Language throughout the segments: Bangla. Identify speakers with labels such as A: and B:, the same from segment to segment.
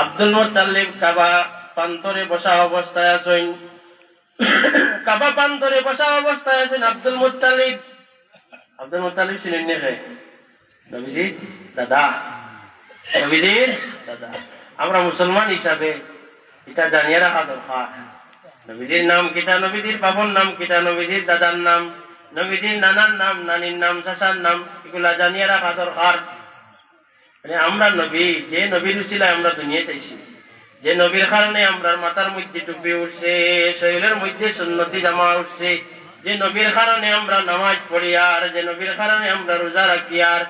A: আব্দুল মুত্তালিব কাবা প্রান্তরে বসা অবস্থায় আছেন। কাবা প্রান্তরে বসা অবস্থায় আছেন আব্দুল মুত্তালিব। আব্দুল মুত্তালিব ছিলেন নে নবীজির দাদা, নবীজির দাদা। আমরা মুসলমান হিসাবে এটা জানিয়ে রাখা দরকার, নবীজির নাম কিতা, নবীজির বাবার নাম কিতা, নবীজির দাদার নাম, নবীজির নানার নাম, নানির নাম, চাচার নাম, এগুলা জানিয়ে রাখা দরকার। আমরা নবী, যে নবীর উসিলায় আমরা দুনিয়াতে আইছি, যে নবীর কারণে আমরা মাথার মধ্যে টুপি উঠছে, শরীরের মধ্যে সুন্নতি জামা উঠছে, যে নবীর কারণে আমরা নামাজ পড়ি, আর যে নবীর কারণে আমরা রোজা রাখি, আর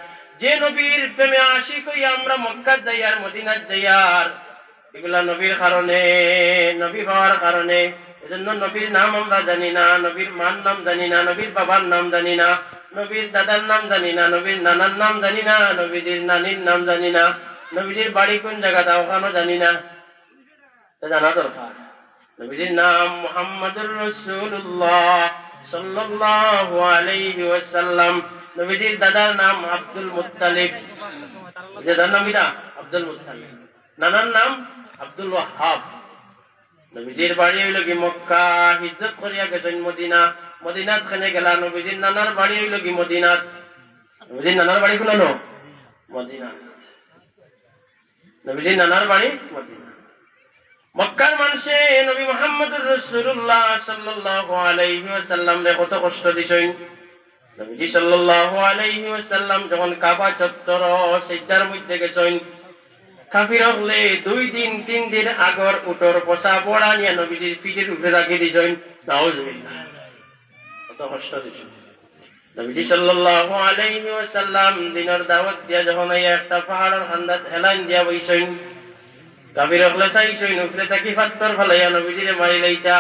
A: যে নবীর প্রেমে আশিক হইয়া আমরা মক্কাত যাই আর মদিনাত যাই, আর এগুলা নবীর কারণে, নবী পাওয়ার কারণে। এজন্য নবীর নাম আমরা জানি না, নবীর মার নাম জানি না, নবীর বাবার নাম জানি না, নবীর দাদার নাম জানি না, নবীর নানার নাম জানি না, নবীজির নানির নাম জানি না, নবীজির বাড়ি কোন জায়গাটা ওখানে জানি না, জানা দরকার। নবীজির নাম মুহাম্মাদুর রাসূলুল্লাহ সাল্লাল্লাহু আলাইহি ওয়াসাল্লাম। নবীজির দাদার নাম আব্দুল মুত্তালিব, দাদার নাম কিটা আব্দুল মুত্তালিব, নানার নাম আব্দুল ওয়াহাব। নবীজির বাড়ি হইল কি মক্কা, হিজরত করিয়া গেছেন মদিনা, মদিনাত খানে গেলা। নবীজির নানার বাড়ি হইল কি মদিনাত, নবীজির নানার বাড়ি কোন মদিনা, নবীজির নানার বাড়ি মদিনা। মক্কার মানুষে নবী মুহাম্মদুর রাসূলুল্লাহ সাল্লাল্লাহু আলাইহি ওয়াসাল্লাম রে কত কষ্ট দিছেন। নবীজি সাল্লাল্লাহু আলাইহি ওয়াসাল্লাম যখন কাবা চত্বর সিজদার মধ্যে গেছেন, কাফির হলে 2 দিন 3 দিন আগর উটর পোষা বড়া নিয়ে নবীজির পিঠের উপরে রাখি দিছেন। নাউজুবিল্লাহ, কত কষ্ট দিছেন। নবীজি সাল্লাল্লাহু আলাইহি ওয়াসাল্লাম দিনের দাওয়াত দিয়া যখন একটা পাহাড়ের খান্দাত হেলান দিয়া বইছেন, কাফির হলে চাইছেন উপরে থাকি পাথর ফলাইয়া নবীজিরে মারি লাইতা।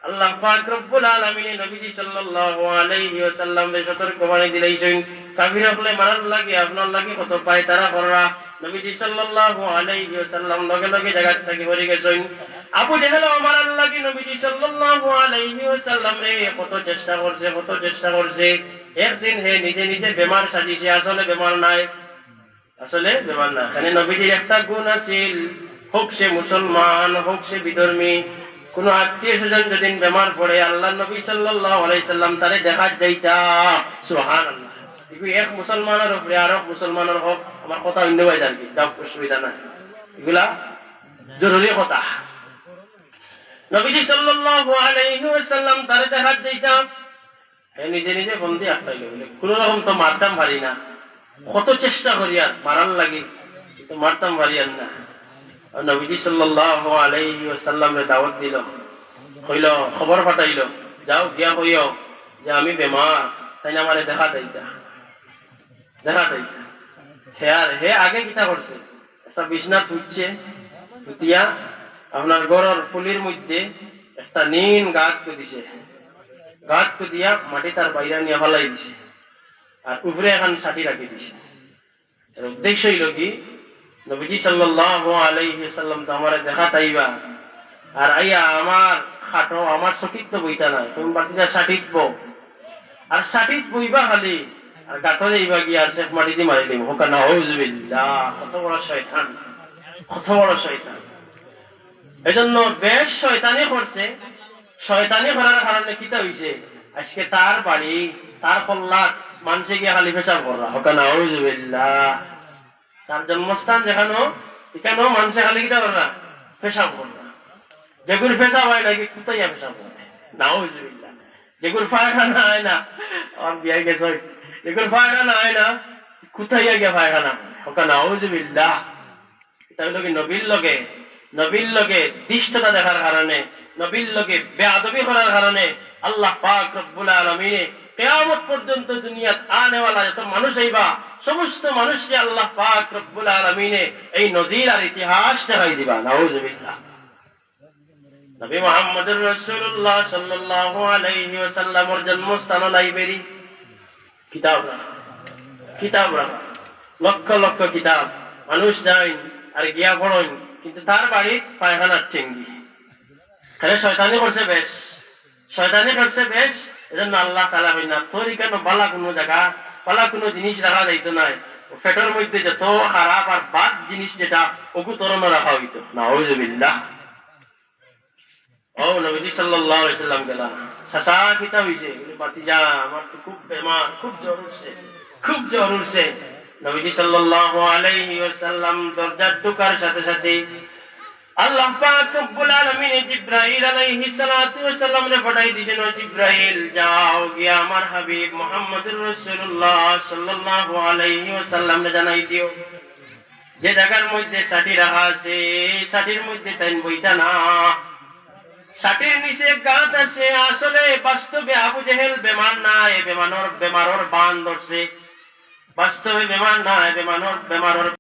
A: আল্লাহ পাক রব্বুল আলামিন নবীজি সাল্লাল্লাহু আলাইহি ওয়াসাল্লাম রে সতর্ক বাণী দিলাইছেন, কাফির হলে মারার লাগি আপনার লাগি কত পায় তারা কররা। নবীজি সাল্লাল্লাহু আলাইহি ওয়াসাল্লাম লগে লগে জায়গা থেকে পড়ে গেছেন। আবু জেহেল মারার লাগি নবীজি সাল্লাল্লাহু আলাইহি ওয়াসাল্লাম রে কত চেষ্টা করছে, কত চেষ্টা করছে। একদিন হে নিজে নিজে বেমার সাজিছে, আসলে বেমার নাই, আসলে বেমার না। এখানে নবীজির একটা গুণ আছিল, হোক সে মুসলমান হোক সে বিধর্মী, কোন আত্মীয় স্বজন যেদিন বেমার পড়ে আল্লাহ নবী সাল্লাল্লাহু আলাইহি সাল্লাম তারে দেখা যাইতা। সুবহানাল্লাহ। এক মুসলমানের উপরে আর এক মুসলমানের হক, আমার কথা অন্য ভাই জানবি, যাও অসুবিধা নাই, এগুলা জরুরি কথা। নবীজি সাল্লাল্লাহু আলাইহি ওয়াসাল্লাম তারে দেখা যাইতা, নিজে নিজে বন্দি আটকাইল, কোন রকম তো মারতাম পারি না, কত চেষ্টা করি আর মারার লাগি, কিন্তু মারতাম পারি আর না। নবীজি সাল্লাল্লাহু আলাইহি ওয়াসাল্লাম রে দাওয়াত দিল, কইল খবর পাঠাইল, যাও গিয়া কইও যে আমি বেমার, তাই না আমারে দেখা যাইতা, দেখা যাইতা। হে আগে কিতা করছে, একটা বিছনা তুলছে, তুতিয়া আপনার গরর ফুলির মধ্যে একটা নীল গাছ দিছে, গাছ দিয়া মাটি তার বাইরে নিয়ে ফেলাই দিছে, আর উপরে এখন ছাটি রাখি দিছে। উদ্দেশ্য হইল কি, নবীজি সাল্লাল্লাহু আলাইহি ওয়াসাল্লাম তো আমারে দেখা তাইবা, আর আইয়া আমার খাটো আমার সতীত্ব বইতা নাই, তুমি বাটিটা সাটিত আর সাটিত বইবা খালি, আর গাতো যাইবা গিয়া আর শেখ মাটি দিয়ে মারি দিব। হোক নাউজুবিল্লাহ, কত বড় শয়তান, কত বড় শয়তান। এজন্য বেশ শয়তানি করছে, শয়তানি করার কারণে কিতা হইছে, আজকে তার বাড়ি তার কল্লাত মানুষে গিয়ে খালি পেশাব করা। হোক নাউজুবিল্লাহ, তার জন্মস্থান যেখানে এখানেও মানুষে খালি কিতা করা, পেশাব করা। যেগুলো পেশাব হয় নাকি কোথায় পেশাব করে, নাউজুবিল্লাহ। যেগুলো পায়খানা হয় না, আমার বিয়ে গেছে, যেগুলো পায়খানা হয় না কোথায় গিয়ে পায়খানা করে। হোক নাউজুবিল্লাহ। এটা হলো কি নবীর লগে দৃষ্টতা দেখার কারণে, নবীর লগে বেয়াদবি করার কারণে আল্লাহ পাক রব্বুল আলামিন কিয়ামত পর্যন্ত দুনিয়াত আনেওয়ালা যত মানুষ আইবা সমস্ত মানুষকে আল্লাহ পাক রব্বুল আলামিন এই নজির আর ইতিহাস দেখাই দিবা। নাউজুবিল্লাহ। নবী মুহাম্মদুর রাসূলুল্লাহ সাল্লাল্লাহু আলাইহি ওয়াসাল্লামের জন্মস্থান লাইব্রেরি, কিতাব রাখা, লক্ষ লক্ষ কিতাব, মানুষ যায় আর গিয়া পড়েন, কিন্তু তার বাড়ি পায়খানার ঠেঙ্গি। শয়তানি করছে বেশ, শয়তানি করছে বেশ। এজন্য আল্লাহ তাআলা হই না তোর কেন বালা কোনো জায়গা পালা কোনো জিনিস রাখা যাইতো নাই পেটের মধ্যে যত খারাপ আর বাদ জিনিস যেটা ওগু তরণ রাখা হইতো নাউযুবিল্লাহ ও নবীজি সাল্লাল্লাহু আলাইহি সাল্লাম গেলা সাসা কিতা হইছে বাতিজা আমার তো খুব বেমার খুব জ্বর উঠছে নবীজি সাল্লাল্লাহু আলাইহি ওয়াসাল্লাম দরজার ঢোকার সাথে সাথে আল্লাহ পাক রব্বুল আলামিন জিবরাইল আলাইহিস সালাতু ওয়াস সালাম রে পাঠাই দিয়েছেন ও জিবরাইল যাও গিয়া আমার হাবিব মুহাম্মদুর রাসূলুল্লাহ সাল্লাল্লাহু আলাইহি ওয়াসাল্লাম রে জানাই দিও যে জায়গার মধ্যে সাথী রাখা আছে সাথীর মধ্যে তাই বইতা না সাথীর নিচে গাঁত আছে আসলে বাস্তবে আবু জেহেল বেমান না এ বেমানোর বান ধরছে বাস্তবে বেমান না এ বেমানোর